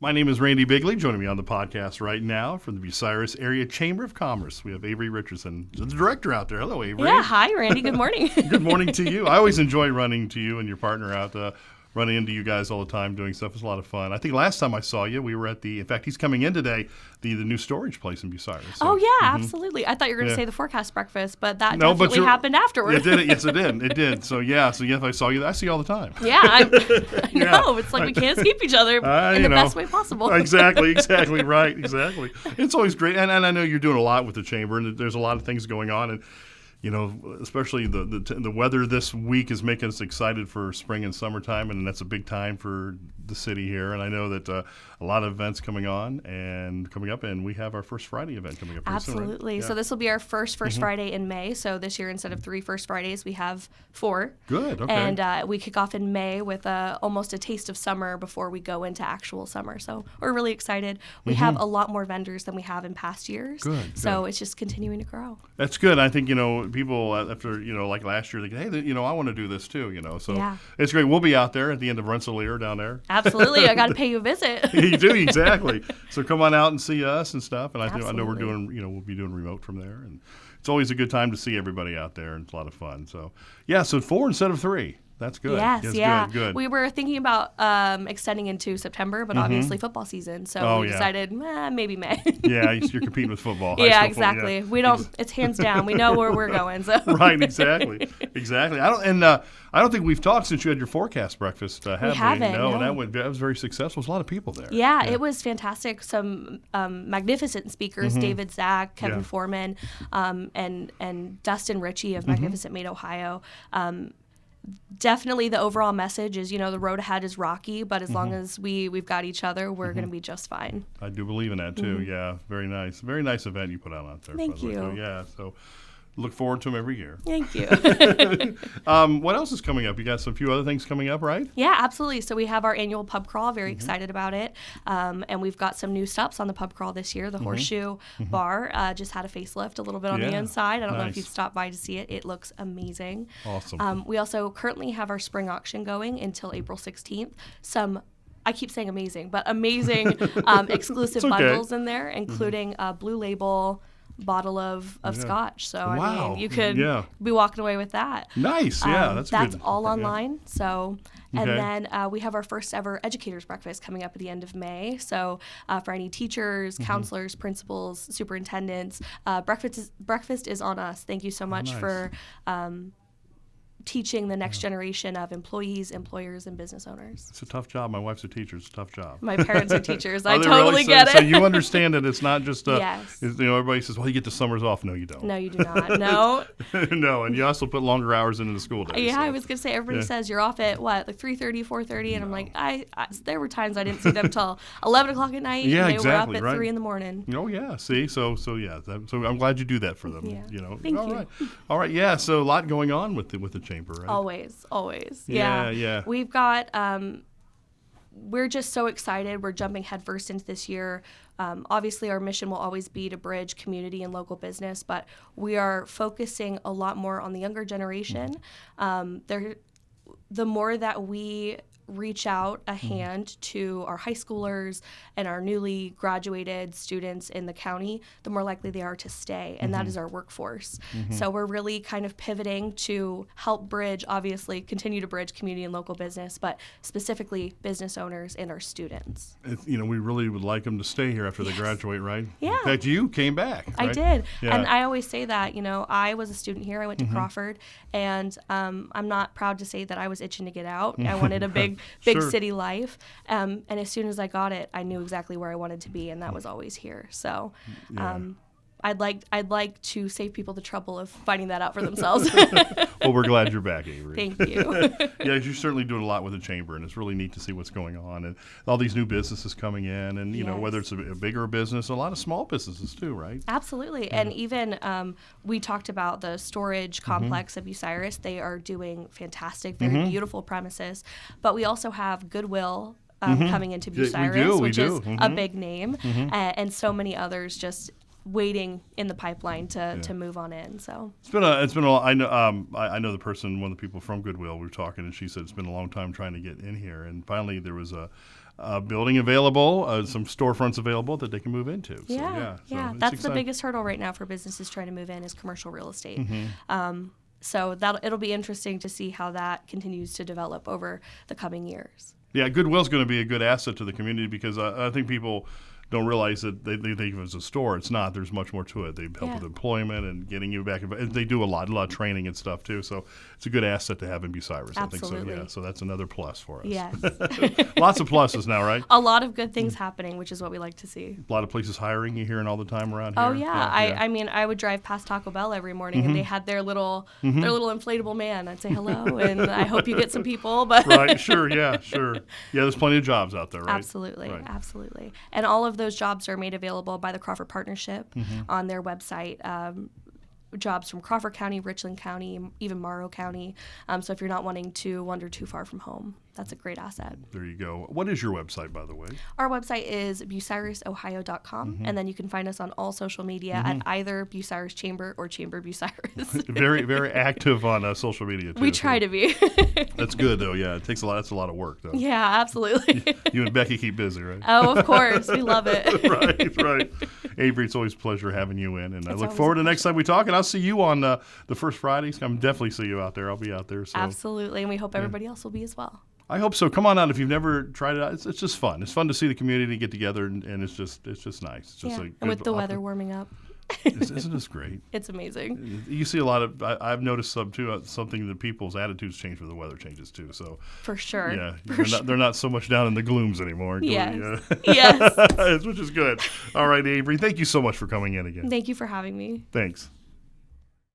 My name is Randy Bigley. Joining me on the podcast right now from the Bucyrus Area Chamber of Commerce, we have Averee Richardson, the director out there. Hello, Averee. Yeah, hi, Randy. Good morning. Good morning to you. I always enjoy running to you and your partner out, running into you guys all the time doing stuff. It's a lot of fun. I think last time I saw you, we were at in fact, he's coming in today, the new storage place in Bucyrus. So, Absolutely. I thought you were going to say the forecast breakfast, but that definitely happened afterwards. It did. Yes, it did. It did. So, yes, I saw you. I see you all the time. Yeah, I know. It's like we can't escape each other in the best way possible. Exactly. Right. Exactly. It's always great. And I know you're doing a lot with the chamber, and there's a lot of things going on. And especially the weather this week is making us excited for spring and summertime, and that's a big time for the city here. And I know that a lot of events coming up, and we have our First Friday event coming up. Absolutely. Soon, right? So this will be our first Friday in May. So this year, instead of 3 First Fridays, we have 4. Good. Okay. And we kick off in May with almost a taste of summer before we go into actual summer. So we're really excited. We have a lot more vendors than we have in past years. Good. So it's just continuing to grow. That's good. I think people after like last year, they go, hey, I want to do this too. So it's great. We'll be out there at the end of Rensselaer down there. Absolutely. I got to pay you a visit. You do, exactly. So come on out and see us and stuff. And I know we're doing, we'll be doing remote from there. And it's always a good time to see everybody out there, and it's a lot of fun. So, so 4 instead of 3. That's good. Yes, Good. We were thinking about extending into September, but obviously football season, so we decided maybe May. You're competing with football. Exactly. We don't. It's hands down. We know where we're going. So right, exactly. I don't think we've talked since you had your forecast breakfast. Have we? Haven't. No, that was very successful. There's a lot of people there. Yeah, it was fantastic. Some magnificent speakers: David Zach, Kevin Foreman, and Dustin Ritchie of Magnificent Made Ohio. Definitely the overall message is, the road ahead is rocky, but as long as we've got each other, we're going to be just fine. I do believe in that, too. Yeah, very nice. Very nice event you put out there. Thank you. So look forward to them every year. Thank you. What else is coming up? You got a few other things coming up, right? Yeah, absolutely. So we have our annual pub crawl. Very excited about it. And we've got some new stops on the pub crawl this year. The Horseshoe Bar just had a facelift a little bit on the inside. I don't know if you've stopped by to see it. It looks amazing. Awesome. We also currently have our spring auction going until April 16th. I keep saying amazing, but amazing exclusive bundles in there, including a Blue Label bottle of scotch. So I mean, you could be walking away with that. Nice. That's good. All online. So and then we have our first ever educators breakfast coming up at the end of May. So for any teachers, counselors, principals, superintendents, breakfast is on us. Thank you so much for teaching the next generation of employees, employers, and business owners. It's a tough job. My wife's a teacher. It's a tough job. My parents are teachers. I totally get it. So you understand that it's not just yes. Everybody says, well, you get the summers off. No, you don't. No, you do not. No. No, and you also put longer hours into the school day. Yeah, so. I was going to say, everybody says you're off at, 3:30, 4:30, and I'm like, there were times I didn't see them till 11 o'clock at night, and they were up at 3 in the morning. Oh, yeah, see? So I'm glad you do that for them. Yeah. Thank you. All right, yeah, so a lot going on with the chamber, right? Always. Yeah. We've got, we're just so excited. We're jumping headfirst into this year. Obviously, our mission will always be to bridge community and local business, but we are focusing a lot more on the younger generation. The more that we reach out a hand to our high schoolers and our newly graduated students in the county, the more likely they are to stay, and that is our workforce. So we're really kind of pivoting to help continue to bridge community and local business, but specifically business owners and our students. We really would like them to stay here after they graduate, right? Yeah. In fact, you came back, right? I did. Yeah. And I always say that, I was a student here. I went to Crawford, and I'm not proud to say that I was itching to get out. I wanted a big city life. And as soon as I got it, I knew exactly where I wanted to be, and that was always here. So I'd like to save people the trouble of finding that out for themselves. Well, we're glad you're back, Averee. Thank you. Yeah, you're certainly doing a lot with the chamber, and it's really neat to see what's going on, and all these new businesses coming in, and whether it's a bigger business, a lot of small businesses too, right? Absolutely, and even we talked about the storage complex of Bucyrus. They are doing fantastic, very beautiful premises, but we also have Goodwill coming into Bucyrus, which is a big name, and so many others just waiting in the pipeline to move on in. So it's been a I know I know one of the people from Goodwill. We were talking, and she said it's been a long time trying to get in here, and finally there was building available, some storefronts available that they can move into. So, Yeah. so it's That's the exciting. biggest hurdle right now for businesses trying to move in is commercial real estate. Mm-hmm. So it'll be interesting to see how that continues to develop over the coming years. Yeah, Goodwill's going to be a good asset to the community because I think people don't realize that they think of it as a store. It's not. There's much more to it. They help with employment and getting you back. They do a lot of training and stuff too. So it's a good asset to have in Bucyrus. Absolutely. I think so. Yeah. So that's another plus for us. Yes. Lots of pluses now, right? A lot of good things happening, which is what we like to see. A lot of places hiring. You hearing all the time around here. Oh yeah. I mean, I would drive past Taco Bell every morning, and they had their little inflatable man. I'd say hello, and I hope you get some people. But Right. Sure. Yeah. Sure. Yeah. There's plenty of jobs out there, right? Absolutely, Right. absolutely. And all of those jobs are made available by the Crawford Partnership on their website. Jobs from Crawford County, Richland County, even Morrow County. So if you're not wanting to wander too far from home, that's a great asset. There you go. What is your website, by the way? Our website is bucyrusohio.com, and then you can find us on all social media at either Bucyrus Chamber or Chamber Bucyrus. Very, very active on social media, too. We try to be. That's good, though. Yeah, it takes a lot. That's a lot of work, though. Yeah, absolutely. You and Becky keep busy, right? Oh, of course. We love it. Right. Averee, it's always a pleasure having you in, and I look always forward a to next time we talk. And I'll see you on the first Fridays. I'm definitely see you out there. I'll be out there. So. Absolutely, and we hope everybody else will be as well. I hope so. Come on out if you've never tried it out. It's just fun. It's fun to see the community get together, and it's just nice. It's just Yeah, and with the weather warming up. Isn't this great? It's amazing. You see a lot of. I've noticed something that people's attitudes change when the weather changes too. So For sure. yeah, For sure. they're not so much down in the glooms anymore. Yes. Yeah. Yes. Which is good. All right, Averee, thank you so much for coming in again. Thank you for having me. Thanks.